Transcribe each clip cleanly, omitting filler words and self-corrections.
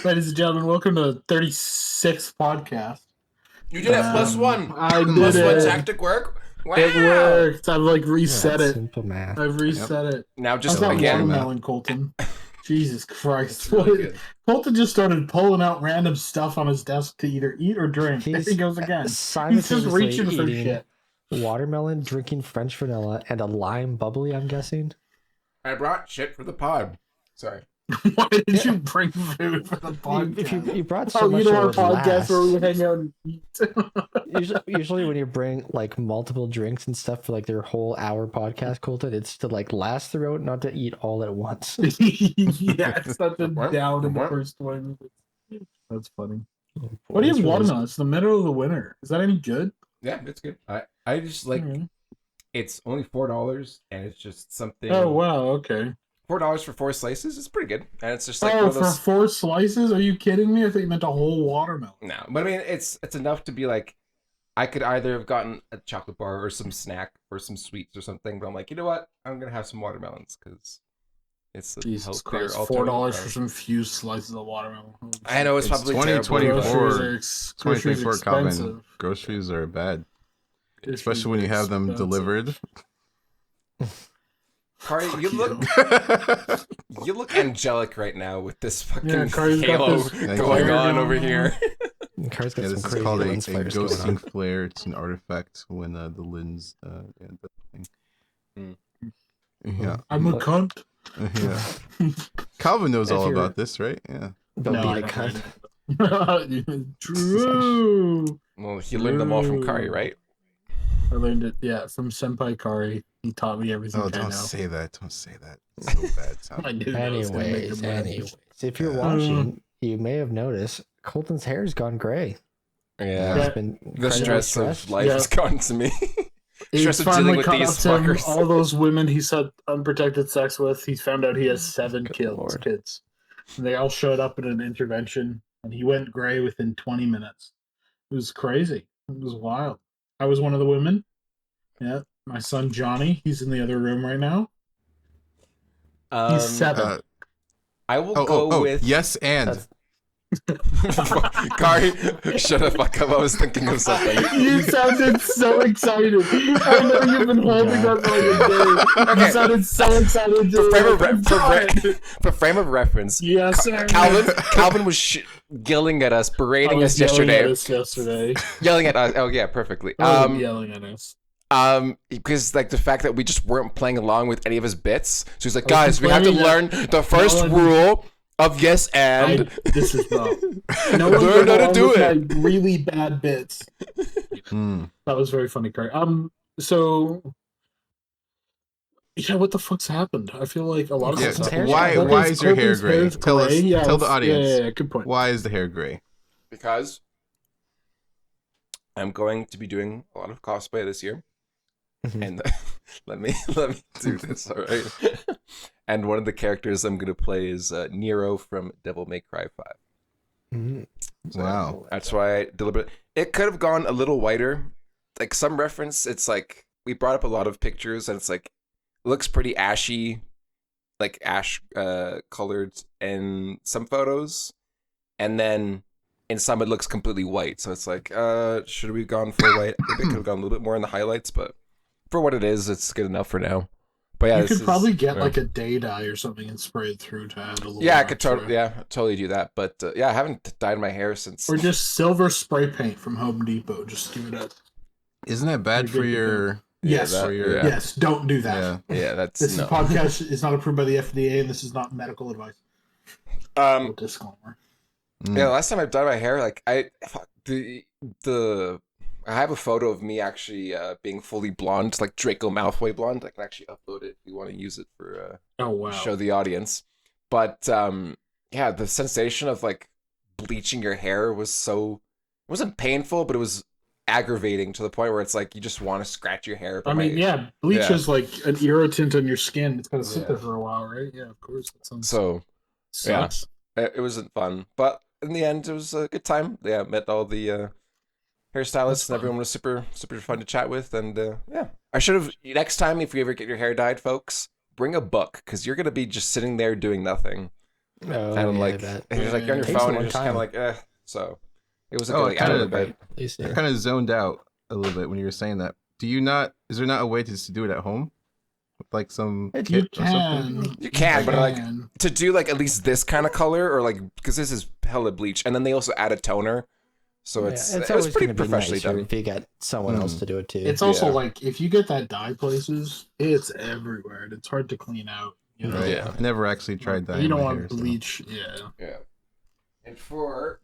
Ladies and gentlemen, welcome to the 36th podcast. You did it +1. I did +1 it. tactic work. Wow. It worked. I've like reset it. Simple math. I've reset it. Now just How's that again. watermelon, Colton? Jesus Christ. Really good. Colton just started pulling out random stuff on his desk to either eat or drink. There he goes again. He's just reaching for shit. Watermelon, drinking French vanilla, and a lime bubbly, I'm guessing. I brought shit for the pod. Sorry. Why did you bring food for the podcast? You brought so much. You know our podcast where we hang out and eat. usually when you bring like multiple drinks and stuff for like their whole hour podcast, Colton, it's to like last throughout, not to eat all at once. Yeah, it's not the down in the first one. That's funny. What do you have watermelon? It's the middle of the winter. Is that any good? Yeah, it's good. I just like it's only $4 and it's just something. Oh wow, okay. $4 for 4 slices is pretty good, and it's just like for 4 slices? Are you kidding me? I think you meant a whole watermelon. No, but I mean it's enough to be like, I could either have gotten a chocolate bar or some snack or some sweets or something, but I'm like, you know what? I'm gonna have some watermelons because it's Jesus Christ, $4 for some few slices of watermelon. I know it's probably 2024. 2024 Calvin. Groceries are bad, especially when you have them delivered. Kari, you look angelic right now with this fucking halo going on over here. Kari's got this is called a ghosting flare. It's an artifact when the lens and the thing. Yeah, I'm a cunt. Yeah, Calvin knows all about this, right? Yeah. Don't be a cunt. True. Well, he learned them all from Kari, right? I learned it, from Senpai Kari. He taught me everything. Oh, don't say that. Don't say that. It's so bad. Anyways, if you're watching, you may have noticed Colton's hair's gone gray. Yeah, the stress of life has gotten to me. Stress of dealing with these fuckers. All those women he's had unprotected sex with, he found out he has 7 kids. And they all showed up in an intervention, and he went gray within 20 minutes. It was crazy. It was wild. I was one of the women. Yeah, my son Johnny, he's in the other room right now. He's 7. I will go with yes and. Kari, shut the fuck up. I was thinking of something. You sounded so excited. I know you've been holding on for like a day. Okay. You sounded so excited. For frame of reference, yes, sir. Calvin was yelling at us, berating us yesterday. Yelling at us. Oh yeah, perfectly. Yelling at us. Because like the fact that we just weren't playing along with any of his bits. So he's like, guys, we have to learn the first rule of yes and. This is wrong. No one learn how to do it. Really bad bits. That was very funny, Kari. So. Yeah, what the fuck's happened? I feel like a lot of stuff. Why is your hair gray? Tell the audience. Yeah, good point. Why is the hair gray? Because I'm going to be doing a lot of cosplay this year. And let me do this, all right? And one of the characters I'm going to play is Nero from Devil May Cry 5. So wow. That's why I deliberately... It could have gone a little whiter. Like some reference, it's like... We brought up a lot of pictures and it's like... It looks pretty ashy. Like ash colored in some photos. And then in some it looks completely white. So it's like, should we have gone full white? Maybe it could have gone a little bit more in the highlights, but... For what it is, it's good enough for now. But yeah, you could probably get like a day dye or something and spray it through to add a little. Yeah, I could totally do that. But yeah, I haven't dyed my hair since. Or just silver spray paint from Home Depot. Just give it a. Isn't that bad for your? Yes, yes. Don't do that. Yeah, that's this podcast is not approved by the FDA, and this is not medical advice. Disclaimer. Yeah, last time I dyed my hair, like I have a photo of me actually being fully blonde, like Draco Malfoy blonde. I can actually upload it if you want to use it for show the audience. But yeah, the sensation of like bleaching your hair was it wasn't painful, but it was aggravating to the point where it's like you just want to scratch your hair. Bleach is like an irritant on your skin. It's gonna sit there for a while, right? Yeah, of course. That sounds sucks. Yeah, it wasn't fun, but in the end, it was a good time. Yeah, met all the hairstylists and everyone was super fun to chat with, and yeah, I should have next time if you ever get your hair dyed, folks, bring a book because you're gonna be just sitting there doing nothing. Oh, and yeah, like, I bet. and you're like, you're on your Takes a phone, long and you're just kind of time. like, So it was a Oh, good like, hour of Right. bed. At least, I yeah. kind of zoned out a little bit when you were saying that. Do you not? Is there not a way to do it at home, with like some You kit You or something? can. You can, but like can. to do like at least this kind of color, or like because this is hella bleach, and then they also add a toner, so Yeah, it's it's it was always pretty going to be professionally nicer done. if you get someone else to do it too. It's also Yeah. like if you get that dye places, it's everywhere. And it's hard to clean out. You know? Right. Yeah. I never actually tried that. You don't my want hair, so. bleach. Yeah. Yeah. And for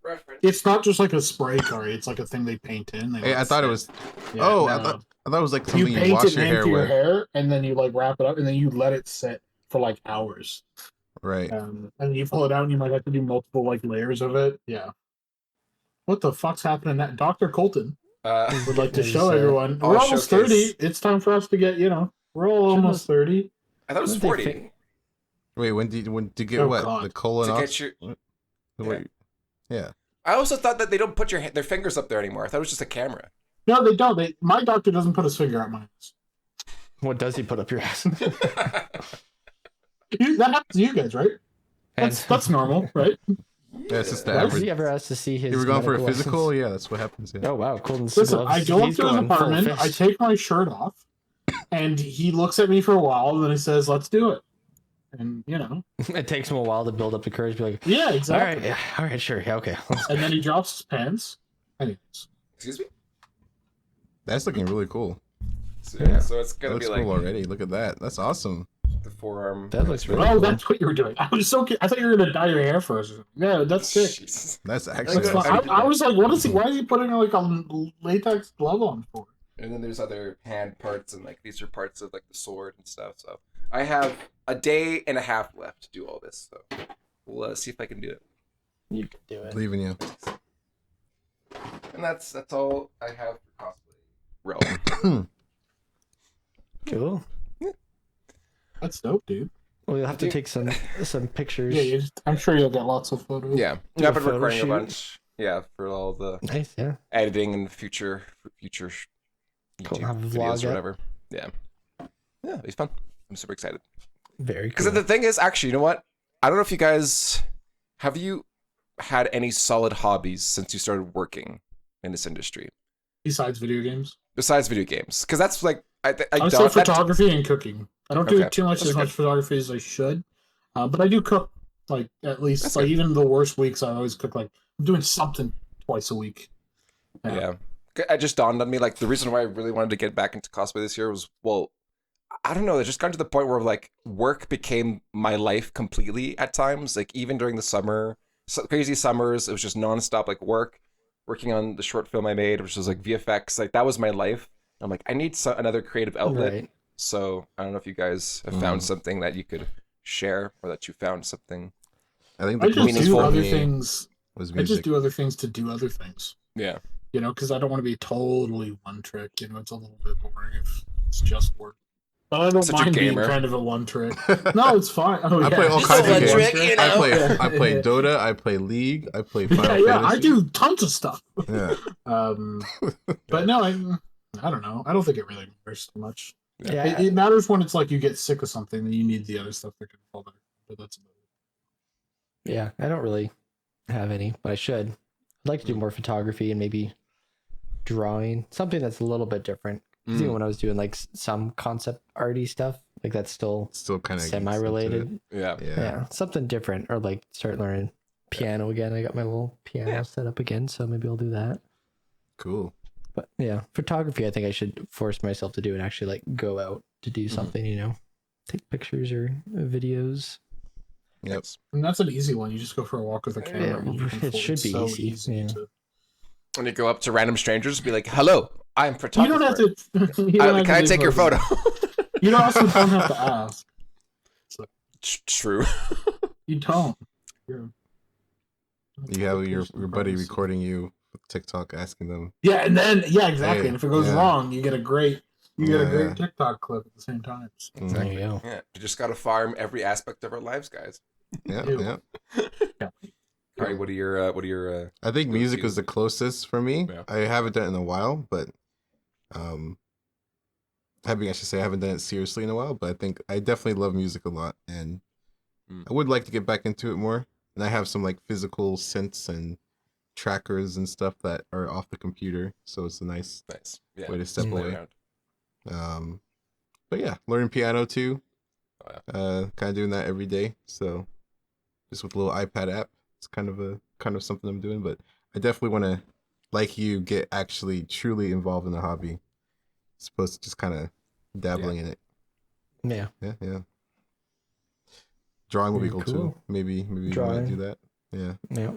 reference, It's not just like a spray car. It's like a thing they paint in. They Hey, let I thought it sit. was. Yeah, Oh, no. I thought it was like You something you paint wash it your hair into your with. hair, and then you like wrap it up, and then you let it sit for like hours. Right. And you pull it out, and you might have to do multiple like layers of it. Yeah. What the fuck's happening? That Dr. Colton would like to Is, show everyone. I'll We're almost showcase- 30. It's time for us to get. We're all Shouldn't almost have- 30. I thought it was What they 40 think- Wait, when did you get Oh, what? God. The colon to off? get your. Wait. Yeah. I also thought that they don't put their fingers up there anymore. I thought it was just a camera. No, they don't. My doctor doesn't put his finger up my ass. What does he put up your ass? That happens to you guys, right? That's normal, right? Yeah, it's just the Right? Has average. he ever asked to see his? You were going for a medical physical? license? Yeah, that's what happens. Yeah. Oh wow, Colton's Listen, gloves. I go up He's to his going full apartment, I fist. take my shirt off, and he looks at me for a while, and then he says, "Let's do it." And It takes him a while to build up the courage. To be like, yeah, all exactly. right, yeah, all right, sure, yeah, okay. And then he drops his pants. Anyways, Excuse me. That's looking really cool. So, Yeah. so it's That gonna be looks like cool already. Look at that. That's awesome. the forearm. That looks really oh, cool. that's what you were doing. I was so. I thought you were gonna dye your hair first. Yeah, that's sick. Jesus. That's actually That's Like, fine. I was like, what is he? Why is he putting like a latex glove on for? And then there's other hand parts, and like these are parts of like the sword and stuff. So I have a day and a half left to do all this. So we'll see if I can do it. You can do it. believe in you. And that's all I have for cosplay realm. Cool. That's dope, dude. Well, you'll have to Dude. take some pictures. Yeah, I'm sure you'll get lots of photos. Yeah, Do I've a been photo recording a shoot. bunch. Yeah, for all the Nice, yeah. editing and future Cool, YouTube have a vlog videos up. or whatever. Yeah, it's fun. I'm super excited. Very Because cool. the thing is, actually, you know what? I don't know if you guys have you had any solid hobbies since you started working in this industry Besides video games, besides video games? Because that's like I would say don't that, photography and cooking. I don't do Okay, too much that's as much good. photography as I should, but I do cook. Like at least That's like good. even the worst weeks, I always cook. Like I'm doing something twice a week. Yeah. It just dawned on me, like, the reason why I really wanted to get back into cosplay this year was, well, I don't know, it just got to the point where, like, work became my life completely at times. Like, even during the summer, crazy summers, it was just nonstop, like, working on the short film I made, which was, like, VFX. Like, that was my life. I'm like, I need another creative outlet. Right. So, I don't know if you guys have found something that you could share, or that you found something. I think I the just closest do for other me things. was I music. just do other things to do other things. Yeah. Because I don't want to be totally one trick. It's a little bit boring if it's just work. But I don't Such a mind being gamer. kind of a one trick. No, it's fine. Oh, I yeah. play all Just kinds a of one games. trick, you know? I play Dota. I play League. I play Final Yeah, I Fantasy. do tons of stuff. Yeah. But no, I don't know. I don't think it really matters too much. Yeah. It matters when it's like you get sick of something and you need the other stuff that can fall back. But that's about it. Yeah, I don't really have any, but I should. I'd like to do more photography and maybe drawing, something that's a little bit different. 'Cause even when I was doing like some concept arty stuff, like that's still Still kind of semi-related. Yeah. Yeah, something different, or like start learning piano again. I got my little piano set up again, so maybe I'll do that. Cool. But yeah, photography, I think I should force myself to do and actually like go out to do something, take pictures or videos. Yep. And that's an easy one. You just go for a walk with a camera. Yeah, and you can it fold- should it's be so easy, yeah. When you go up to random strangers and be like, hello, I'm You photographer. don't have to. You don't have Can I to take your photos. photo? You also don't have to ask. True. You don't. Yeah. You have your Personal buddy privacy. recording you with TikTok asking them. Yeah, and then exactly. Hey, and if it goes yeah. wrong, you get a great Yeah. TikTok clip at the same time. So, There you go. Yeah, you just gotta farm every aspect of our lives, guys. Yeah, Ew. yeah. All right, what are your I think music was the closest for me. Yeah. I haven't done it in a while, but I should say I haven't done it seriously in a while, but I think I definitely love music a lot, and I would like to get back into it more, and I have some like physical scents and trackers and stuff that are off the computer, so it's a nice Yeah. way to step Play away. around. But yeah, learning piano too. Oh, yeah. Kind of doing that every day. So just with a little iPad app, it's kind of something I'm doing. But I definitely want to, like you, get actually truly involved in the hobby, as opposed to just kind of dabbling in it. Yeah. Yeah. Drawing would be Very cool too. Maybe we might do that. Yeah.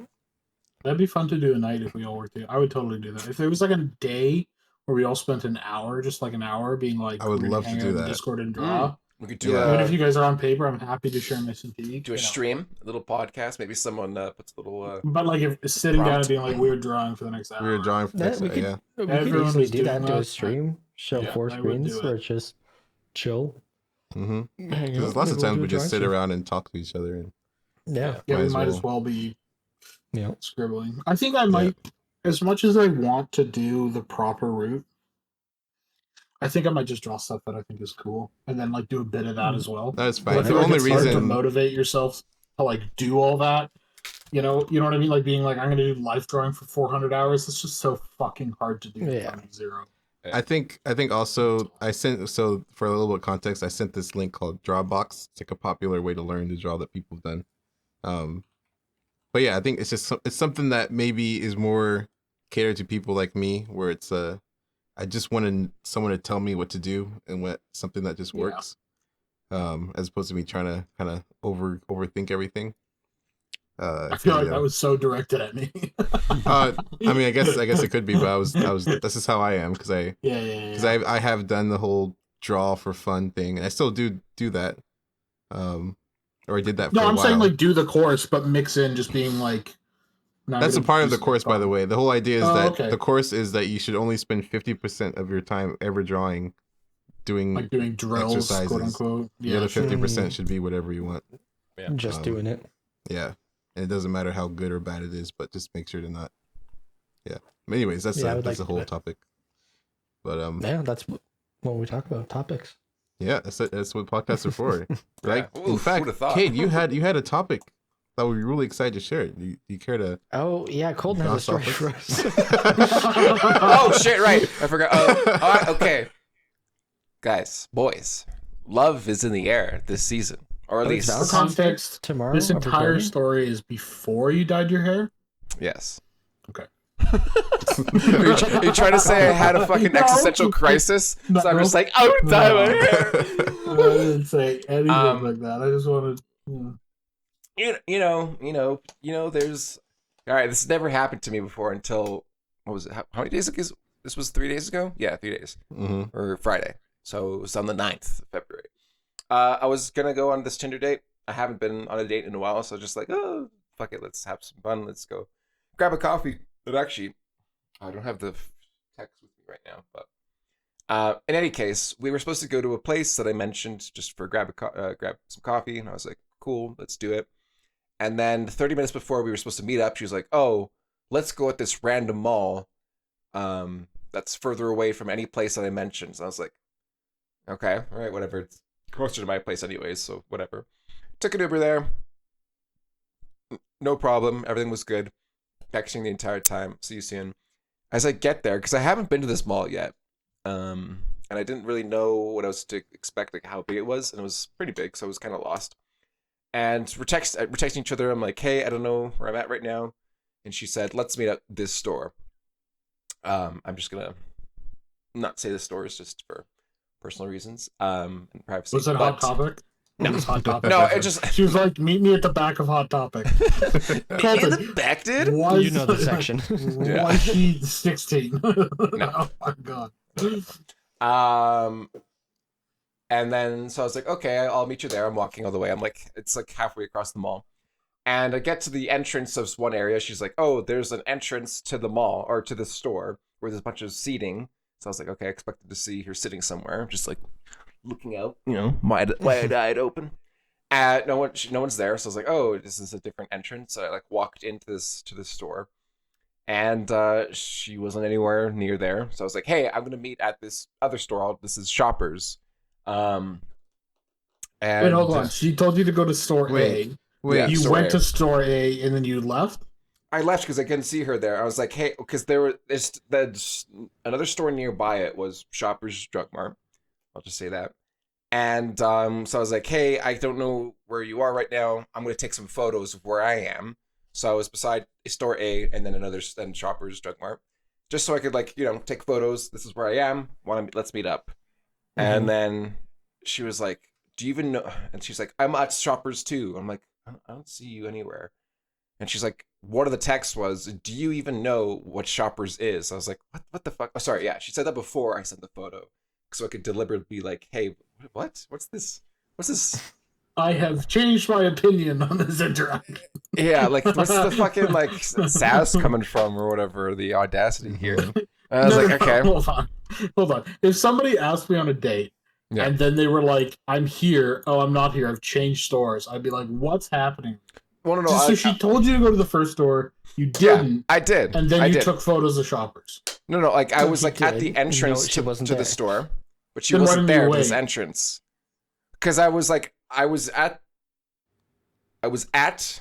That'd be fun to do a night if we all worked together. I would totally do that. If there was like a day where we all spent an hour, just like an hour, being like, I would love to hang do out in that. Discord and draw. We could do Even if you guys are on paper, I'm happy to share my synthetic. do a stream, a little podcast. Maybe someone puts a little. But like, if sitting down prompt. and being like, we're drawing for the next hour. We were drawing for next we night, could, yeah. we could Everyone easily was do that. doing Do a that. stream, show Yeah, 4 I would do screens, it. or just chill. Mm-hmm. Hang Because out, lots of maybe we'll times do we a just sit drawing around and talk to each other. And Yeah. Yeah, Might we as might well. as well be Yeah. scribbling. I think I might, as much as I want to do the proper route, I think I might just draw stuff that I think is cool, and then like do a bit of that as well. that's But I fine. feel The like only it's hard to reason motivate yourself to like do all that. You know what I mean? Like being like, I'm gonna do life drawing for 400 hours. It's just so fucking hard to do. Yeah. From zero. I think also I sent, so for a little bit of context, I sent this link called Drawbox. It's like a popular way to learn to draw that people have done. But yeah, I think it's something that maybe is more catered to people like me, where it's I just wanted someone to tell me what to do and something that just works, as opposed to me trying to kind of overthink everything. I feel like that was so directed at me. I mean, I guess it could be, but I was. This is how I am, because I have done the whole draw for fun thing, and I still do that. Or I did that. No, for a I'm while. saying like do the course, but mix in just being like. That's a part of the course, by the way. The whole idea is that okay. the course is that you should only spend 50% of your time ever drawing, doing drills, exercises. quote unquote. The other 50% should be whatever you want. Yeah. Just doing it. Yeah, and it doesn't matter how good or bad it is, but just make sure to not. Yeah. Anyways, that's a whole topic. But Yeah, that's when we talk about topics. Yeah, that's what podcasts are for, right? Yeah. In Oof, fact, who'da thought? Cade, you had a topic that we were really excited to share. Do you care to? Oh yeah, Kolton has a story for us. Oh shit! Right, I forgot. Oh, okay, guys, boys, love is in the air this season, or at least For context, tomorrow. this entire story is before you dyed your hair. yes. Okay. Are you trying to say I had a fucking existential crisis? So I'm just like, oh, dye my hair. I didn't say anything like that. I just wanted. You know, there's all right. This has never happened to me before until what was it? How many days ago? This was 3 days ago. Yeah, 3 days or Friday. So it was on the 9th of February. I was gonna go on this Tinder date. I haven't been on a date in a while, so just like, oh, fuck it, let's have some fun. Let's go grab a coffee. But actually, I don't have the text with me right now. But in any case, we were supposed to go to a place that I mentioned just for grab some coffee, and I was like, cool, let's do it. And then 30 minutes before we were supposed to meet up, she was like, oh, let's go at this random mall that's further away from any place that I mentioned. So I was like, okay, all right, whatever. It's closer to my place anyways, so whatever. Took an Uber there. No problem. Everything was good. Texting the entire time. See you soon. As I get there, because I haven't been to this mall yet, and I didn't really know what I was to expect, like how big it was, and it was pretty big, so I was kind of lost. And we're texting each other. I'm like, hey, I don't know where I'm at right now. And she said, let's meet at this store. I'm just gonna not say the stores just for personal reasons. And privacy. Was it Hot Topic? No. It was Hot Topic. No, it just She was like, meet me at the back of Hot Topic. in the back, dude. You know the section. Yeah. Was she 16? Oh my god. And then so I was like, okay, I'll meet you there. I'm walking all the way. I'm like, it's like halfway across the mall. And I get to the entrance of one area. She's like, oh, there's an entrance to the mall or to the store where there's a bunch of seating. So I was like, okay, I expected to see her sitting somewhere, just like looking out, you know, wide-eyed open. No one's there. So I was like, oh, this is a different entrance. So I like walked into this store, and she wasn't anywhere near there. So I was like, hey, I'm gonna meet at this other store. This is Shoppers. And Wait, hold on. She told you to go to store Wait. A. Wait, You store went A. to store A and then you left? I left because I couldn't see her there. I was like, hey, because there's another store nearby. It was Shoppers Drug Mart. I'll just say that. And so I was like, hey, I don't know where you are right now. I'm going to take some photos of where I am. So I was beside store A and then Shoppers Drug Mart, just so I could take photos. This is where I am. Let's meet up. Mhm. And then she was like, do you even know? And she's like, I'm at Shoppers too. I'm like, I don't see you anywhere. And she's like, one of the texts was, do you even know what Shoppers is? I was like, what the fuck? Oh, sorry. Yeah. She said that before I sent the photo. So I could deliberately be like, hey, what? What's this? I have changed my opinion on this interaction. Yeah, like, what's the fucking, sass coming from or whatever, the audacity here. And I was okay. Hold on. If somebody asked me on a date and then they were like, I'm here, oh, I'm not here, I've changed stores, I'd be like, what's happening? Well, no, So she told you to go to the first store, you didn't. Yeah, I did. And then you took photos of Shoppers. No, I was at the entrance to the store, but she wasn't there at this entrance. Because I was at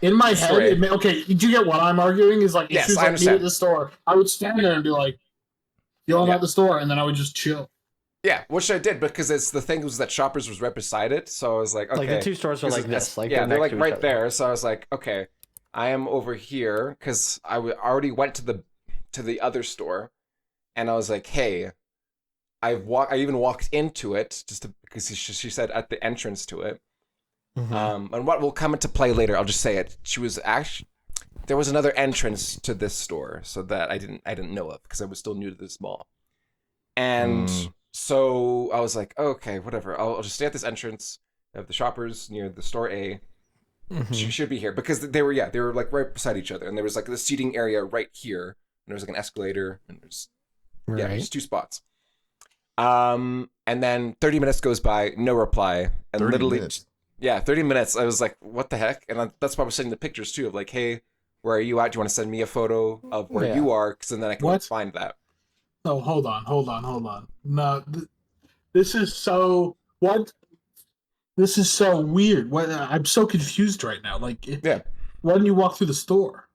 in my head. Okay, do you get what I'm arguing? Is like, if yes, she was like, meet at the store, I would stand there and be like, yo, I'm at the store, and then I would just chill. Yeah, which I did, because the thing was that Shoppers was right beside it, so I was like, okay. Like the two stores are like this. Like they're like right there, so I was like, okay, I am over here, because I already went to the other store, and I was like, hey, I even walked into it, because she said at the entrance to it. Mm-hmm. And what will come into play later, I'll just say it. There was another entrance to this store, so that I didn't know of, because I was still new to this mall. And so I was like, okay, whatever. I'll just stay at this entrance of the Shoppers near the store A. Mm-hmm. She should be here, because they were like right beside each other, and there was like the seating area right here, and there was like an escalator, and there's just two spots. And then 30 minutes goes by, no reply, and 30 minutes. I was like, what the heck? And that's why I was sending the pictures too, of like, hey, where are you at? Do you want to send me a photo of where you are? Because then I can find that. Oh, hold on. No, this is so what? This is so weird. I'm so confused right now. Like, why didn't you walk through the store?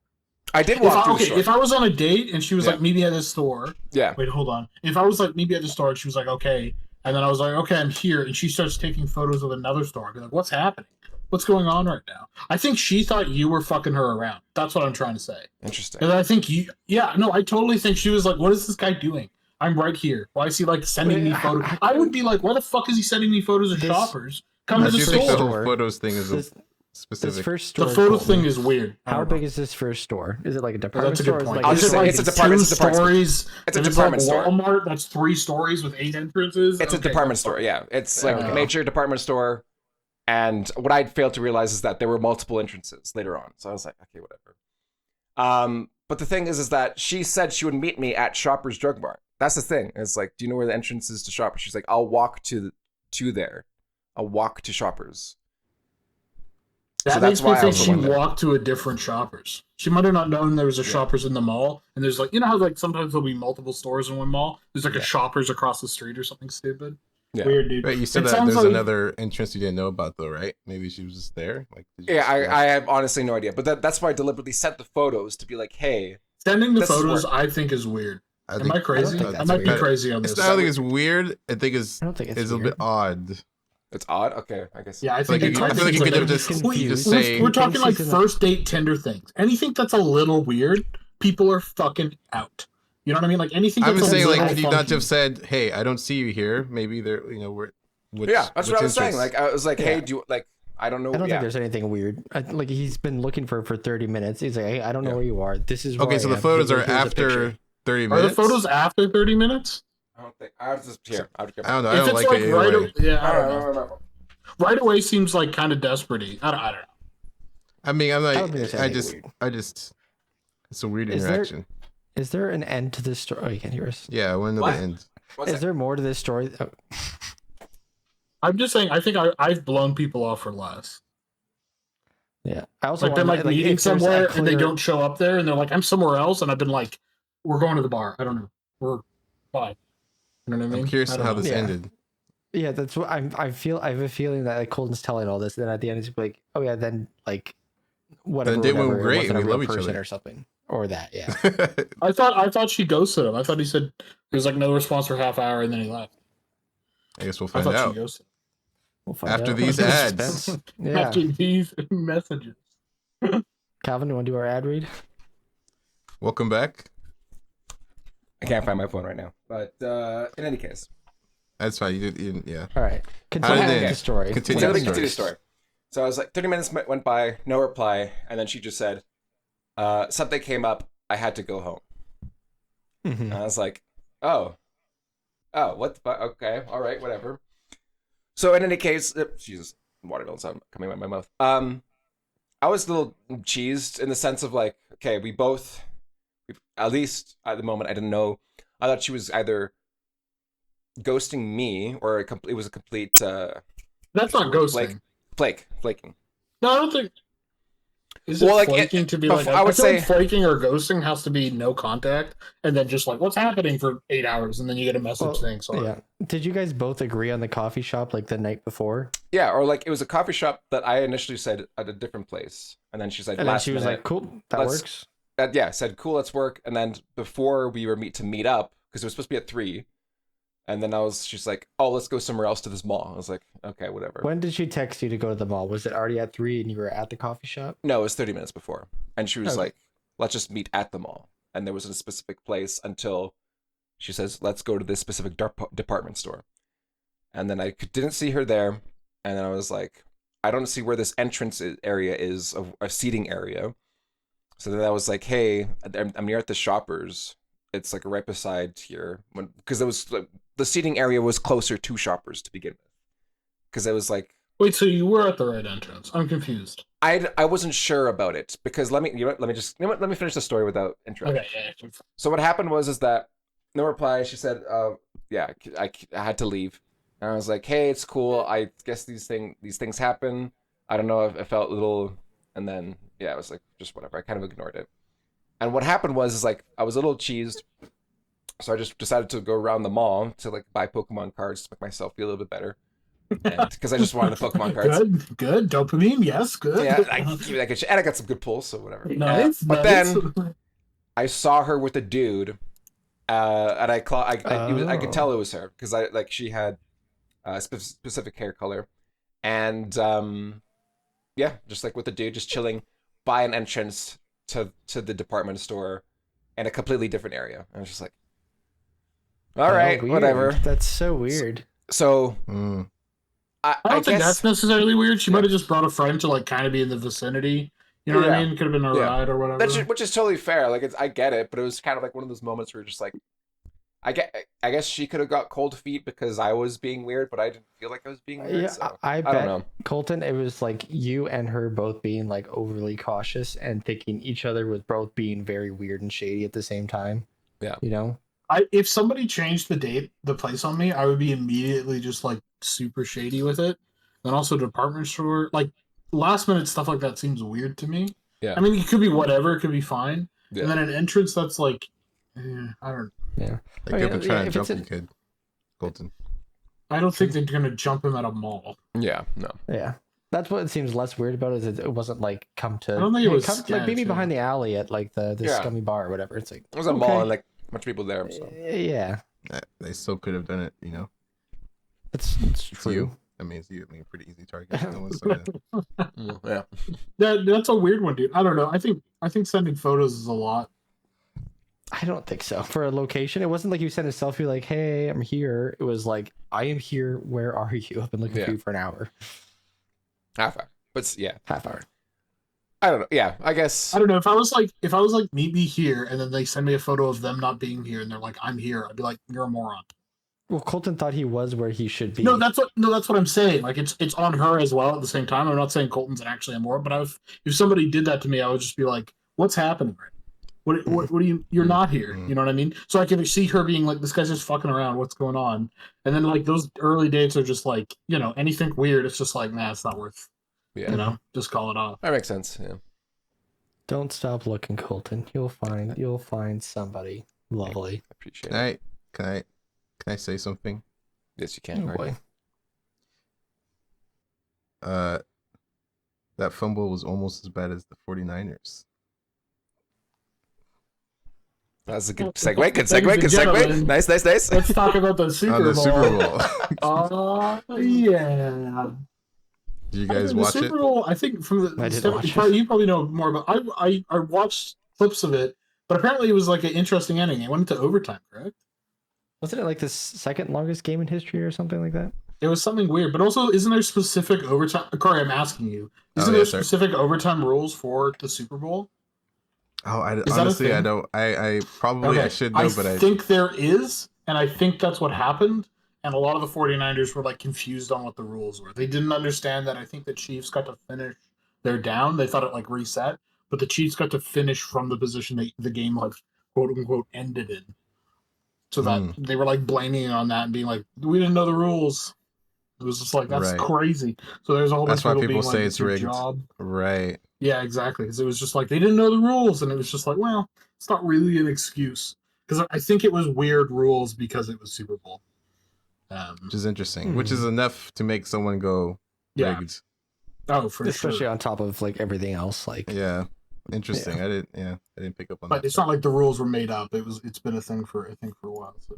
I did walk through the store. If I was on a date and she was like, meet me at this store. Yeah. Wait, hold on. If I was like, meet me at the store, and she was like, okay. And then I was like, okay, I'm here. And she starts taking photos of another store. I'd be like, what's happening? What's going on right now? I think she thought you were fucking her around. That's what I'm trying to say. Interesting. And I think I totally think she was like, what is this guy doing? I'm right here. Why is he like sending me photos? I would be like, why the fuck is he sending me photos of Shoppers? Come to the store. The whole photos thing is specific. This first store, the photo thing is weird. How big is this first store? Is it like a department store? That's a good point. It's a department store. It's a department store. Walmart, that's 3 stories with 8 entrances. It's a department store, yeah. It's like a major department store. And what I failed to realize is that there were multiple entrances later on. So I was like, okay, whatever. But the thing is that she said she would meet me at Shoppers Drug Mart. That's the thing. It's like, do you know where the entrance is to Shoppers? She's like, I'll walk to there. I'll walk to Shoppers. That makes me think she walked to a different Shoppers. She might have not known there was a Shoppers in the mall, and there's like, you know how like sometimes there'll be multiple stores in one mall? There's like a Shoppers across the street or something stupid. Yeah. Weird, dude. But you said that there's another entrance you didn't know about, though, right? Maybe she was just there. Like, I have honestly no idea. But that's why I deliberately sent the photos to be like, hey, sending the photos, I think, is weird. Am I crazy? I might be crazy on this. I don't think it's weird. I think it's a bit odd. It's odd? Okay, I guess. Yeah, I think I feel like you could have just say... We're talking like first date Tinder things. Anything that's a little weird, people are fucking out. You know what I mean? Like anything that's I'm just saying, like, could you funky. not have said, hey, I don't see you here. Maybe they're, you know, that's what I was saying. Like, I was like, hey, do you, like, I don't know. I don't think there's anything weird. Like, he's been looking for 30 minutes. He's like, hey, I don't know where you are. This is okay, so the photos are after 30 minutes? Are the photos after 30 minutes? I don't think. I was just here. I don't know. I don't like it right anyway. I don't know. Right away seems like kind of desperate-y. I don't know. I mean, I'm like, I just, it's a weird interaction. Is there an end to this story? Oh, you can't hear us. Yeah, I want to know the end. Is there more to this story? Oh. I'm just saying, I think I've blown people off for less. Yeah. I also like, they're like meeting somewhere and they don't show up there and they're like, I'm somewhere else. And I've been like, we're going to the bar. I don't know. Bye. You know what I mean? I'm curious how this ended. Yeah, that's what I feel. I have a feeling that like Colton's telling all this, and then at the end it's like, oh yeah, then like whatever, they went whatever, great it wasn't and a we real love each person other. or something, or that. Yeah. I thought she ghosted him. I thought he said there was like no response for half hour and then he left. I guess we'll I find thought out she ghosted We'll find after out. these ads. Suspense. him Yeah. after these messages. Calvin, you want to do our ad read? Welcome back. I can't find my phone right now. But in any case. That's fine. You didn't, yeah. All right. Continue did with it- the story. continue So let the me story. continue the story. So I was like, 30 minutes went by, no reply, and then she just said, something came up, I had to go home. Mhm. And I was like, oh, what the fuck? Okay, all right, whatever. So in any case, Jesus, watermelon sound coming out of my mouth. I was a little cheesed in the sense of like, okay, we at least at the moment, I didn't know. I thought she was either ghosting me or it was a complete That's not ghosting. flaking. No, I don't think. Is Well, it like, flaking to be like? I would feel like say- flaking or ghosting has to be no contact, and then just like what's happening for 8 hours, and then you get a message Well, saying sorry. yeah. Did you guys both agree on the coffee shop like the night before? Yeah, or like it was a coffee shop that I initially said at a different place, and then she said And then last she was minute, like, "Cool, that let's- works." yeah, said cool, let's work. And then before we were meet up because it was supposed to be at 3, and then she's like, oh, let's go somewhere else to this mall. I was like, okay, whatever. When did she text you to go to the mall? Was it already at 3 and you were at the coffee shop? No, it was 30 minutes before, and she was Okay. like, let's just meet at the mall. And there was a specific place until she says, let's go to this specific department store. And then I didn't see her there, and then I was like, I don't see where this entrance area is, a seating area. So then I was like, hey, I'm near at the Shoppers. It's like right beside here, because it was like the seating area was closer to Shoppers to begin with. Because it was like, Wait, so you were at the right entrance? I'm confused. I wasn't sure about it because let me finish the story without interrupting. Okay, yeah. So what happened was that no reply. She said, yeah, I had to leave. And I was like, hey, it's cool. I guess these things happen. I don't know if I felt a little, and then yeah, I was like, just whatever. I kind of ignored it. And what happened was like I was a little cheesed, so I just decided to go around the mall to like buy Pokemon cards to make myself feel a little bit better, because I just wanted the Pokemon cards. Good. Dopamine, yes, good. Yeah, and I got some good pulls, so whatever. Nice. But nice. then I saw her with a dude, and I could tell it was her because she had a specific hair color, and yeah, just like with the dude, just chilling by an entrance to the department store in a completely different area. I was just like, all right, weird. whatever. That's so weird. So I don't think that's necessarily weird. She might have just brought a friend to like kind of be in the vicinity. You know what I mean? Could have been a ride or whatever. which is totally fair. Like I get it, but it was kind of like one of those moments where you're just like, I guess she could have got cold feet because I was being weird, but I didn't feel like I was being weird. Yeah, So I don't bet, know. Colton, it was like you and her both being like overly cautious and thinking each other was both being very weird and shady at the same time. Yeah. You know? If somebody changed the place on me, I would be immediately just like super shady with it. And also department store, like last minute stuff like that seems weird to me. Yeah. I mean, it could be whatever, it could be fine. Yeah. And then an entrance that's like, I don't. Yeah. Like they've been trying to jump you, kid. Colton. I don't think they're gonna jump him at a mall. Yeah, no. Yeah. That's what it seems less weird about is it wasn't like come to I don't think it was like maybe sketch, behind the alley at like the Yeah. scummy bar or whatever. It's like It was a mall and like a bunch of people there. So. yeah. They still could have done it, you know. It's It's true. you. I mean, it's you. I mean, pretty easy target. No one's gonna- Yeah. That's a weird one, dude. I don't know. I think sending photos is a lot. I don't think so. For a location, it wasn't like you sent a selfie like, "Hey, I'm here." It was like, "I am here. Where are you? I've been looking Yeah. for you for an hour, Half hour. But yeah, half hour." I don't know. Yeah, I guess. I don't know. If I was like, meet me here, and then they send me a photo of them not being here, and they're like, I'm here, I'd be like, you're a moron. Well, Colton thought he was where he should be. No, that's what I'm saying. Like it's on her as well at the same time. I'm not saying Colton's actually a moron, but if somebody did that to me, I would just be like, what's happening right now? What do you're not here? You know what I mean? So I can see her being like, this guy's just fucking around. What's going on? And then like those early dates are just like, anything weird. It's just like, nah, it's not worth. Yeah. Just call it off. That makes sense. Yeah. Don't stop looking, Colton. You'll find somebody lovely. I appreciate Can it. I say something? Yes, you can. Oh Right? boy. that fumble was almost as bad as the 49ers. That's a good segue. Good Ladies segue. and Good segue. gentlemen, Nice. Let's talk about the Super On Bowl. the Super Bowl. Yeah. Did you guys the watch Super it? Bowl, I think from I did the watch it. you probably know more about. I watched clips of it, but apparently it was like an interesting ending. It went into overtime, correct? Wasn't it like the second longest game in history or something like that? It was something weird, but also isn't there specific overtime? Corey, I'm asking you, isn't yeah, there sorry. specific overtime rules for the Super Bowl? Oh, that a honestly, I thing? don't. I probably I should know, but I think there is, and I think that's what happened. And a lot of the 49ers were like confused on what the rules were. They didn't understand that I think the Chiefs got to finish their down. They thought it like reset, but the Chiefs got to finish from the position the game like quote unquote ended in. So that they were like blaming it on that and being like, we didn't know the rules. It was just like, that's Right. crazy. So there's a whole That's bunch why of people being say like, it's your rigged. job. Right. Yeah, exactly. Because it was just like they didn't know the rules, and it was just like, well, it's not really an excuse. Because I think it was weird rules because it was Super Bowl. Which is interesting. Which is enough to make someone go Yeah. rigged. Oh, for Especially sure. on top of like everything else. Like Yeah. Interesting. Yeah. I didn't pick up on But that. it's not like the rules were made up. It's been a thing for I think for a while. So.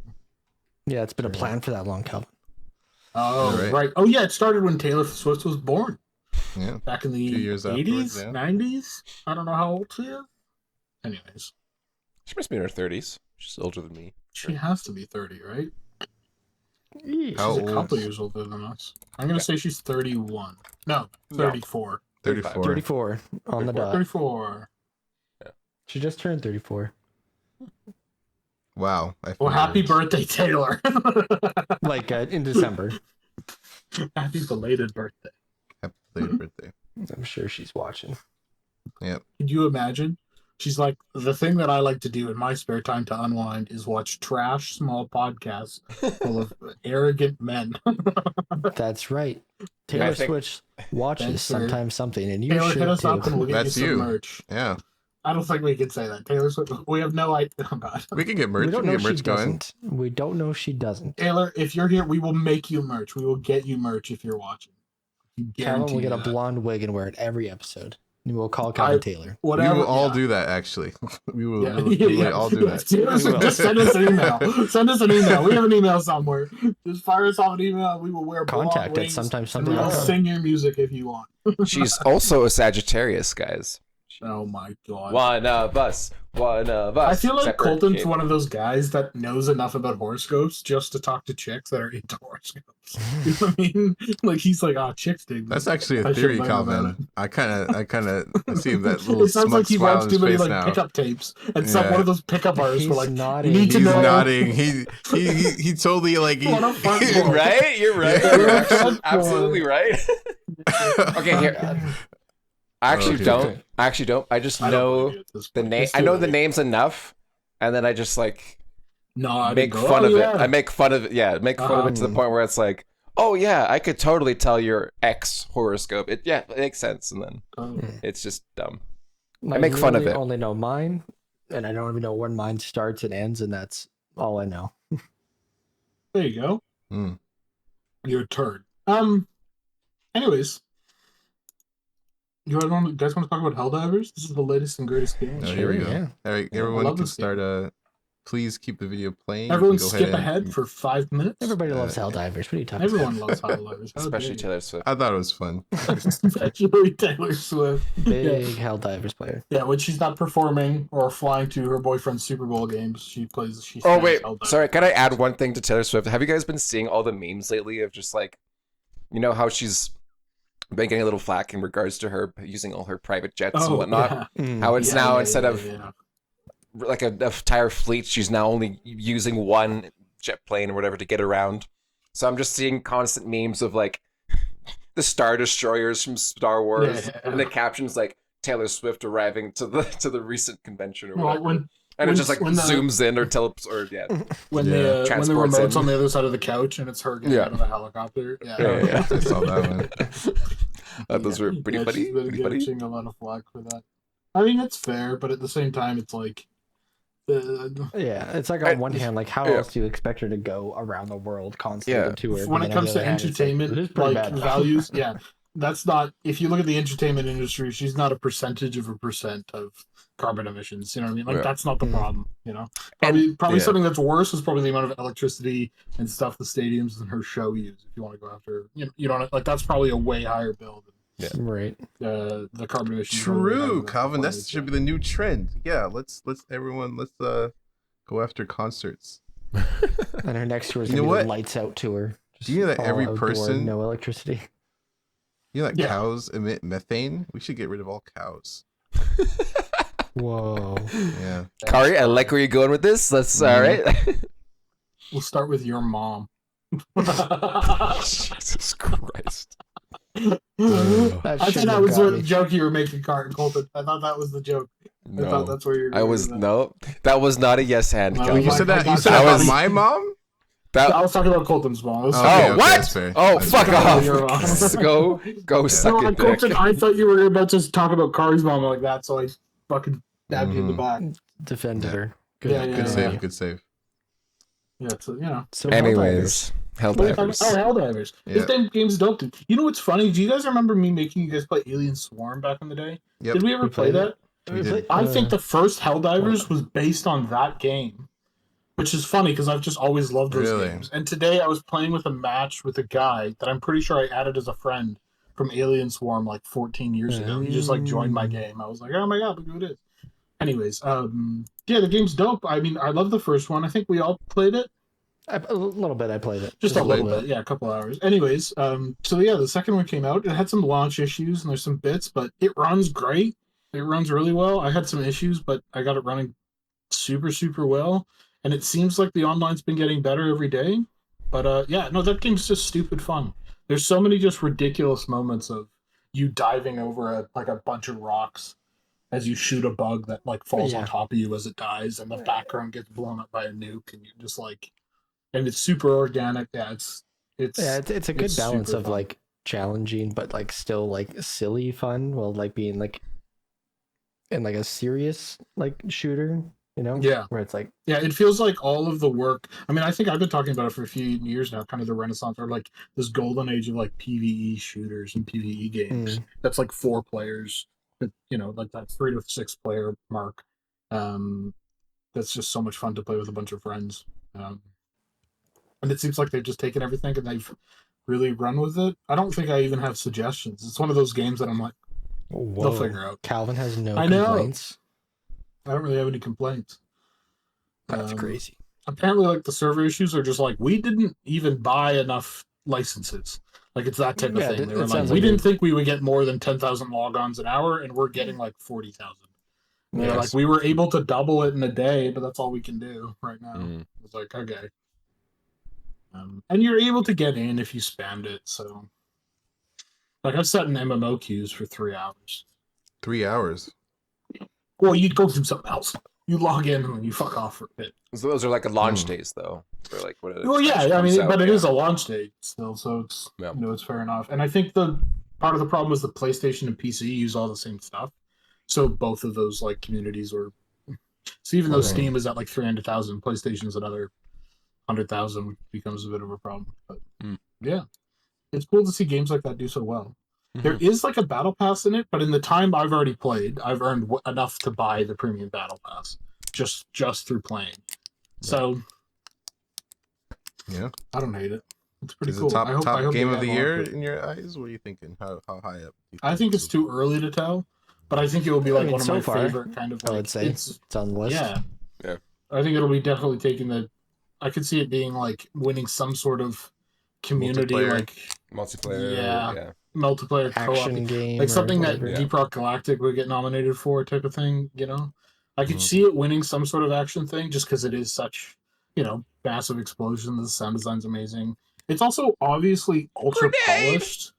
yeah, it's been a plan for that long, Calvin. Oh, Right. right. Oh, yeah. It started when Taylor Swift was born. Yeah. Back in the 2 years 80s, afterwards, yeah. 90s. I don't know how old she is. Anyways, She must be in her 30s. She's older than me. she has to be 30, right? How She's a old? couple years older than us. I'm going to say she's 31. No, 34. 34. 34 on the dot. 34. She just turned 34. Wow. Well, happy birthday, Taylor. Like in December. Happy belated birthday. Happy belated birthday. I'm sure she's watching. Yep. Could you imagine? She's like, the thing that I like to do in my spare time to unwind is watch trash small podcasts full of arrogant men. That's right. Taylor I think- Swift watches Thanks, sir. sometimes something, and you Taylor, should hit us too. up and we'll get That's you some you. merch. Yeah. I don't think we can say that. Taylor Swift, we have no idea. Oh, God. We can get merch. We don't can know get she merch going. doesn't. We don't know she doesn't. Taylor, if you're here, we will make you merch. We will get you merch if you're watching. Calvin will get a that. blonde wig and wear it every episode. And we'll call Calvin Taylor. Whatever. We will all yeah. do that, actually. We will, Yeah. we will all do that. Just send us an email. Send us an email. We have an email somewhere. Just fire us off an email. We will wear blonde Contact at wigs, sometimes and something we will else. sing your music if you want. She's also a Sagittarius, guys. Oh my God. One of us. One of us. I feel like Separate Kolton's kid. one of those guys that knows enough about horoscopes just to talk to chicks that are into horoscopes. You know what I mean? Like he's like, oh, chicks dig. That's actually I a should theory, learn about Calvin. I see that little It sounds smug like he smile watched on too his many face like now. pickup tapes, and some Yeah. one of those pickup artists He's were like, nodding. "You need to He's know." nodding. He totally like What a fun boy. Right? You're right. Yeah. You're Good absolutely boy. right. Okay, here. I actually Okay. don't. I actually don't. I just I don't know believe you at this the point. name. It's I too know the late. names enough, and then I just like No, I make didn't go, fun "Oh, of yeah." it. I make fun of it. Yeah, make fun of it to the point where it's like, oh yeah, I could totally tell your ex horoscope. It makes sense, and then Oh. it's just dumb. I make fun of really it. only know mine, and I don't even know when mine starts and ends, and that's all I know. There you go. Hmm. You're a turd. Anyways, you guys want to talk about Helldivers? This is the latest and greatest game. Oh, here we go. Yeah. All right, Yeah, I everyone love can this start. Please keep the video playing. Everyone You can go skip and- ahead for 5 minutes. Everybody loves Helldivers. What are you talking Everyone about? loves Helldivers. How Especially dare Taylor Swift. I thought it was fun. you. Especially Taylor Swift. Big Helldivers player. Yeah, when she's not performing or flying to her boyfriend's Super Bowl games, she plays. She Oh stands wait, Helldivers. sorry. Can I add one thing to Taylor Swift? Have you guys been seeing all the memes lately of just like, you know how she's been getting a little flack in regards to her using all her private jets and whatnot? yeah. How it's Yeah, now yeah, instead yeah, of yeah. like a entire fleet, she's now only using one jet plane or whatever to get around. So I'm just seeing constant memes of like the Star Destroyers from Star Wars, Yeah. and the captions like Taylor Swift arriving to the recent convention or Well, whatever. when And it just like when the- zooms in or yeah. when Yeah. the Transports remote's in. on the other side of the couch and it's her getting Yeah. out of the helicopter. Yeah, Yeah. I saw that one. Those were pretty yeah, funny. she's been Pretty funny. getting a lot of flack for that. I mean, it's fair, but at the same time, it's like, Yeah, it's like on one hand, like how Yeah. else do you expect her to go around the world constantly Yeah. to tour? when it comes to entertainment, like values, yeah. that's not. If you look at the entertainment industry, she's not a percentage of a percent of carbon emissions. You know what I mean? Like that's not the problem. You know, probably something that's worse is probably the amount of electricity and stuff the stadiums and her show use. If you want to go after, you know, like that's probably a way higher bill than Right. The carbon emissions. True, Calvin. That should be the new trend. Yeah, let's go after concerts. And her next tour is gonna be the Lights Out tour. Do you know that every person, no electricity? You know that cows emit methane? We should get rid of all cows. Whoa. Yeah. Kari, I like where you're going with this. That's all right. We'll start with your mom. Jesus Christ. I thought that was what joke you were making, Kolton. I thought that was the joke. No. I thought that's where you're. I was that was not a yes hand. No, you said that. You said that about my mom. I was talking about Kolton's mom. What? Oh, fuck off! Go suck it, Kolton, I thought you were about to talk about Kari's mom like that, so I fucking stabbed you in the back. Defended her. Good save. Good save. Yeah, so you know. So anyways. Helldivers. Helldivers. This damn game's dope. You know what's funny? Do you guys remember me making you guys play Alien Swarm back in the day? Yep. Did we ever play that? I think the first Helldivers was based on that game, which is funny because I've just always loved those games. And today I was playing with a match with a guy that I'm pretty sure I added as a friend from Alien Swarm like 14 years ago. He just like joined my game. I was like, oh my god, look who it is. Anyways, yeah, the game's dope. I mean, I love the first one. I think we all played it. A little bit. I played it. Just a little bit. Yeah, a couple hours. Anyways, so yeah, the second one came out. It had some launch issues and there's some bits, but it runs great. It runs really well. I had some issues, but I got it running super, super well. And it seems like the online's been getting better every day. But yeah, no, that game's just stupid fun. There's so many just ridiculous moments of you diving over a bunch of rocks as you shoot a bug that like falls on top of you as it dies, and the background gets blown up by a nuke, and you're just like, and it's super organic. Yeah, it's a good balance of fun. Like challenging but like still like silly fun while like being like in like a serious like shooter, you know? Yeah. Where it's like, yeah, it feels like all of the work. I mean, I think I've been talking about it for a few years now, kind of the renaissance or like this golden age of like PvE shooters and PvE games. That's like 4 players, but you know, like that 3 to 6 player mark. That's just so much fun to play with a bunch of friends. And it seems like they've just taken everything and they've really run with it. I don't think I even have suggestions. It's one of those games that I'm like, they'll figure out. Calvin has no complaints. I don't really have any complaints. That's crazy. Apparently, like the server issues are just like, we didn't even buy enough licenses. Like it's that type of thing. They were like, we didn't think we would get more than 10,000 logons an hour, and we're getting like 40,000. They're like, we were able to double it in a day, but that's all we can do right now. It's like, okay. And you're able to get in if you spammed it. So, like, I've set in MMO queues for 3 hours. 3 hours? Well, you go do something else. You log in and you fuck off for a bit. So those are like a launch days, though. Or like what? Well, yeah, I mean, but it is a launch day still, so it's you know, it's fair enough. And I think the part of the problem is the PlayStation and PC use all the same stuff. So both of those like communities were. So even though Steam is at like 300,000, PlayStation's another 100,000, which becomes a bit of a problem. But yeah, it's cool to see games like that do so well. There is like a battle pass in it, but in the time I've already played, I've earned enough to buy the premium battle pass just through playing. So yeah, I don't hate it. It's pretty is cool. It top game of the year in your eyes? What are you thinking? How high up? I think it's too early to tell, but I think it will be like one of my favorite kind of. Like, I would say it's on the list. Yeah. I think it'll be definitely taking the. I could see it being like winning some sort of community multiplayer. Yeah. Multiplayer action game, like something that Deep Rock Galactic would get nominated for, type of thing. You know, I could see it winning some sort of action thing just because it is such, you know, massive explosions. The sound design's amazing. It's also obviously ultra polished.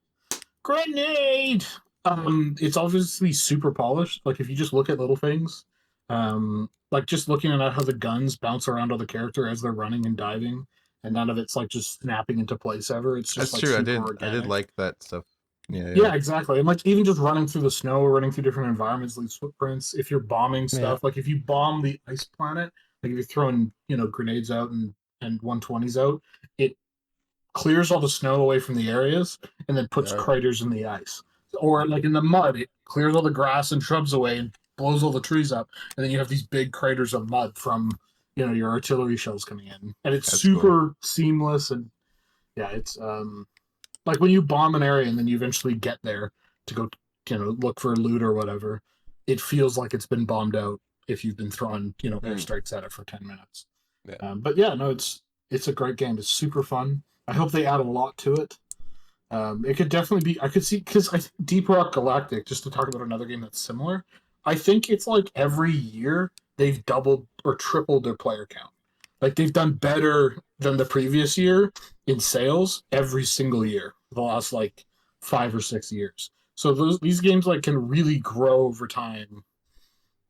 Grenade. It's obviously super polished. Like if you just look at little things, like just looking at how the guns bounce around on the character as they're running and diving, and none of it's like just snapping into place ever. It's just that's like true. Organic. I did like that stuff. Yeah, exactly. And like even just running through the snow or running through different environments leaves footprints. If you're bombing stuff, like if you bomb the ice planet, like if you're throwing, you know, grenades out and 120s out, it clears all the snow away from the areas and then puts craters in the ice. Or like in the mud, it clears all the grass and shrubs away and blows all the trees up, and then you have these big craters of mud from your artillery shells coming in, and it's That's super seamless. And yeah, it's like when you bomb an area and then you eventually get there to go look for loot or whatever, it feels like it's been bombed out if you've been throwing airstrikes at it for 10 minutes. But yeah, no, it's a great game. It's super fun. I hope they add a lot to it. It could definitely be. I could see, because I think Deep Rock Galactic, just to talk about another game that's similar, I think it's like every year they've doubled or tripled their player count. Like they've done better than the previous year in sales every single year for the last like 5 or 6 years. So these games like can really grow over time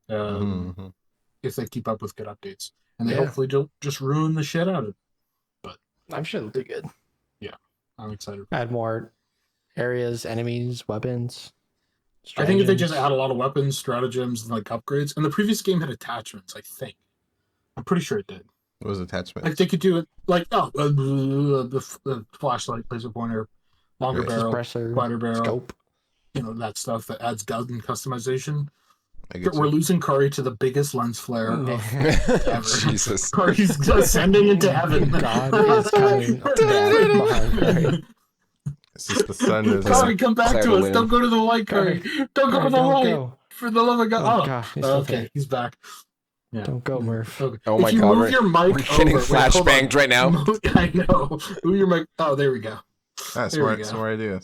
if they keep up with good updates, and they hopefully don't just ruin the shit out of it. But I'm sure it'll be good. Yeah, I'm excited. Add more areas, enemies, weapons. I think if they just add a lot of weapons, stratagems, and like upgrades, and the previous game had attachments, I think. I'm pretty sure it did. What was attachment? Like they could do it like the flashlight, laser pointer, longer barrel, suppressor, wider barrel, scope. That stuff that adds gun customization. We're losing Curry to the biggest lens flare of ever. Jesus. Curry's ascending into heaven. God is coming behind Curry. It's just the sun. Curry, come back to us. Win. Don't go to the light, Curry. Don't go to the light. Go. For the love of God. Oh, God, he's still okay, there. he's back. Yeah. Don't go, Murph. Okay. Oh my if you God, move your mic we're getting over, flashbanged right now. I know. Move your mic. Oh, there we go. Smart idea.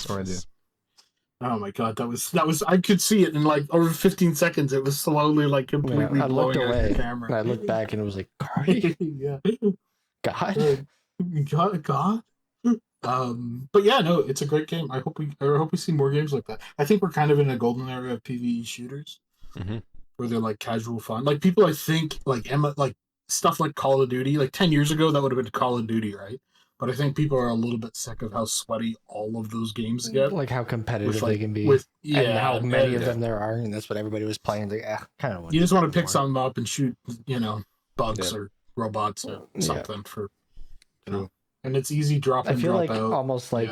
Oh my God, that was. I could see it in like over 15 seconds. It was slowly like completely I looked blowing out away. the camera. And I looked back and it was like, Curry? Yeah. God? God. But yeah, no, it's a great game. I hope we see more games like that. I think we're kind of in a golden era of PvE shooters, where they're like casual fun. Like people, I think, like stuff like Call of Duty. Like 10 years ago, that would have been Call of Duty, right? But I think people are a little bit sick of how sweaty all of those games get. Like how competitive they can be. Yeah, and how many of them there are, and that's what everybody was playing. Like, kind of. You just want to pick something up and shoot, bugs or robots or something for. And it's easy drop in, I feel drop like out. almost like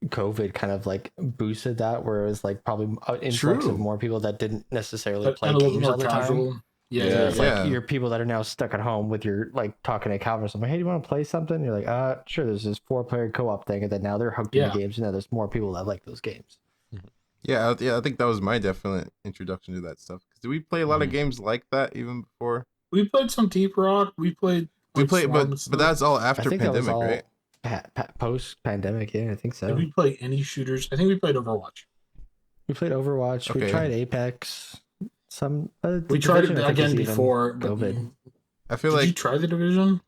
COVID kind of like boosted that, where it was like probably an influx of more people that didn't necessarily play games all the time. Yeah. It's like your people that are now stuck at home with your like talking to Calvin or something. Hey, do you want to play something? You're like, sure. There's this 4-player co-op thing, and then now they're hooked into games, and now there's more people that like those games. Yeah. I think that was my definite introduction to that stuff. Because did we play a lot of games like that even before? We played some Deep Rock. But that's all after pandemic, right? Post pandemic, yeah, I think so. Did we play any shooters? I think we played Overwatch. We played Overwatch. Okay. We tried Apex. We tried it again before COVID. I feel Did like you try the Division?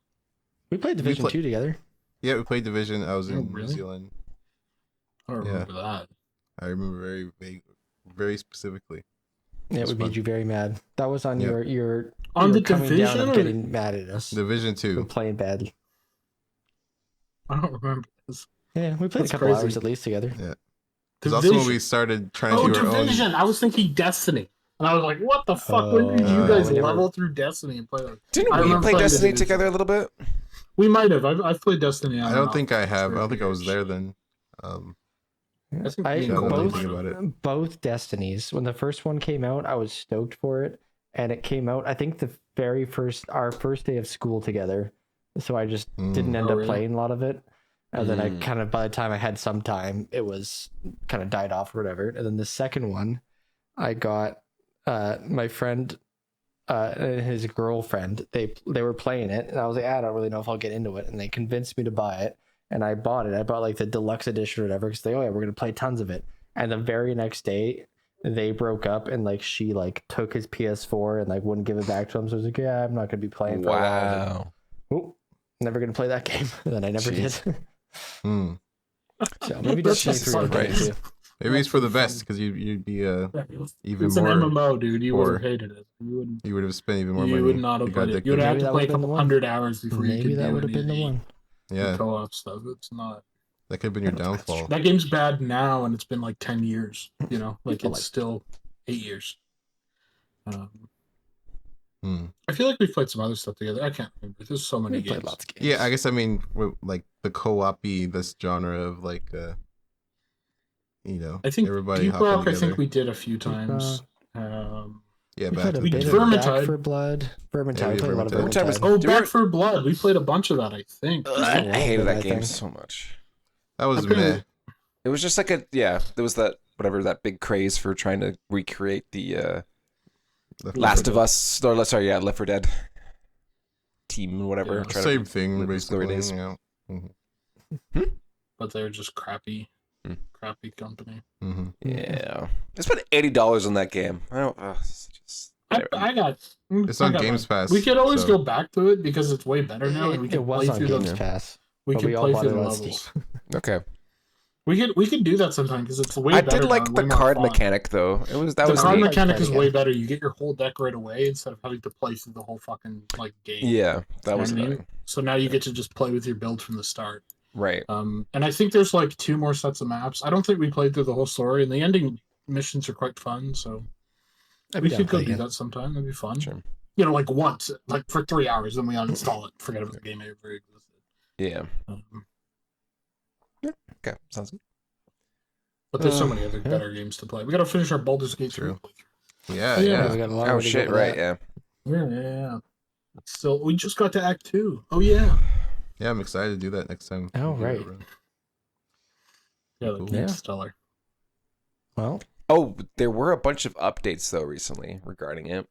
We played Division 2 together. Yeah, we played Division. I was in really? New Zealand. I don't remember that. I remember very specifically. Yeah, we made you very mad. That was on your on the coming Division down and getting mad at us. Division 2. We're playing badly. I don't remember this. Yeah, we played a couple hours at least together. Yeah. Because also when we started trying to do our own. Division. I was thinking Destiny. And I was like, what the fuck? When did you guys level through Destiny and play like Didn't we play Destiny together a little bit? We might have. I've played Destiny. I don't think I have. I don't think I was there then. Both Destinies. When the first one came out, I was stoked for it. And it came out, I think our first day of school together. So I just didn't end up playing a lot of it. And then I kind of, by the time I had some time, it was kind of died off or whatever. And then the second one, I got my friend and his girlfriend. They were playing it, and I was like, I don't really know if I'll get into it. And they convinced me to buy it, and I bought it. I bought like the deluxe edition or whatever because we're gonna play tons of it. And the very next day, they broke up, and like she like took his PS4 and like wouldn't give it back to him. So I was like, yeah, I'm not gonna be playing for a while. Like, oh, never gonna play that game. And then I never did. So maybe Destiny 3 right. Maybe it's for the best because you'd be even it's more. It's an MMO, dude. You would have hated it. You would have spent even more money. You would not have played it. You would have to play a couple hundred hours before you could. Maybe that would have been the one. Yeah. Co-op stuff. It's not. That could have been your downfall. That game's bad now, and it's been like 10 years. Like it's still 8 years. I feel like we've played some other stuff together. I can't remember. There's so many We played games. lots of games. Yeah, I guess like the co-op-y, this genre of like I think everybody Deep hopping Rock. I together. think we did a few times. Yeah, we back played a in the bit day. of Vermintide. Back for Blood. Vermintide. Yeah, we played a lot of Vermintide was- Vermintide. Oh, Do you Back ever- for Blood. We played a bunch of that. I think. I hated that game thing. so much. That was Apparently- meh. It was just like there was that that big craze for trying to recreate the Last of Us, or Left 4 Dead team, whatever. Yeah, trying Same to thing, live those glory basically. days. Yeah. But they're just crappy Hmm. company. Mm-hmm. Yeah, I spent $80 on that game. I don't. It's just I got. It's on Games Pass. We could always so- go back to it because it's way better now, and we It can was play on through Games the. Pass. We but can we all play bought through it the on levels. Steam. okay. We can do that sometime because it's way I better. did like now, the way more card fun. mechanic though. That The was card neat. mechanic Play is again. way better. You get your whole deck right away instead of having to play through the whole fucking like game. Yeah, that You know was what I mean? annoying. So now you get to just play with your build from the start. Right. And I think there's like 2 more sets of maps. I don't think we played through the whole story, and the ending missions are quite fun. So I'd we be down could to go play do again. that sometime. That'd be fun. Sure. You know, like once, like for 3 hours, then we uninstall it. Forget if the game ever existed. Yeah. Um, Okay. Sounds good. but there's so many other Yeah. better games to play. We got to finish our Baldur's Gate 3 True. playthrough. Yeah, Oh, yeah. yeah. We got a long Oh way to go shit! with Right. that. Yeah. Yeah. Still, we just got to Act 2. Oh yeah. Yeah, I'm excited to do that next time. Oh, we do right. that run. Yeah, the Cool. game's Yeah. stellar. Well, Oh, there were a bunch of updates though recently regarding it.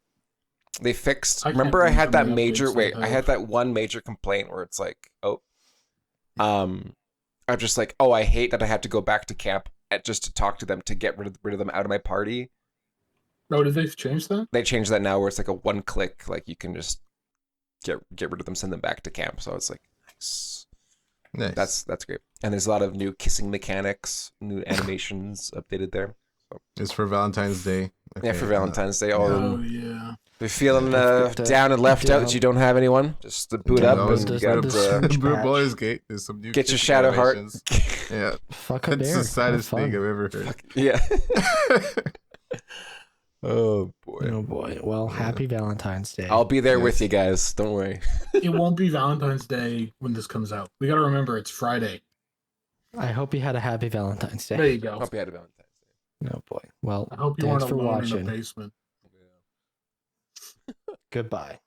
They fixed. I can't Remember, I believe had how that many major. updates they Wait, I have. had that one major complaint where it's like, I'm just like, oh, I hate that I have to go back to camp just to talk to them to get rid of them out of my party. Oh, did they change that? They changed that now where it's like a one click, like you can just get rid of them, send them back to camp. So it's like nice. Nice. That's great. And there's a lot of new kissing mechanics, new animations updated there. It's for Valentine's Day. Yeah, for Valentine's Day. All Oh of them, yeah. they're feeling It's good to- down and left out yeah. that you don't have anyone. Just to boot Yeah, up always and does get this. Blue Patch. Boys Gate. There's some new Get your kissing shadow heart. animations. Yeah, fuck a that's bear. the saddest Have thing fun. I've ever heard. Yeah. Oh boy. Oh boy. Well, happy Valentine's Day. I'll be there with Yes. you guys. Don't worry. It won't be Valentine's Day when this comes out. We got to remember it's Friday. I hope you had a happy Valentine's Day. There you go. Hope you had a Valentine's Day. Oh boy. Well, I hope you thanks weren't for alone in watching. the basement. Goodbye.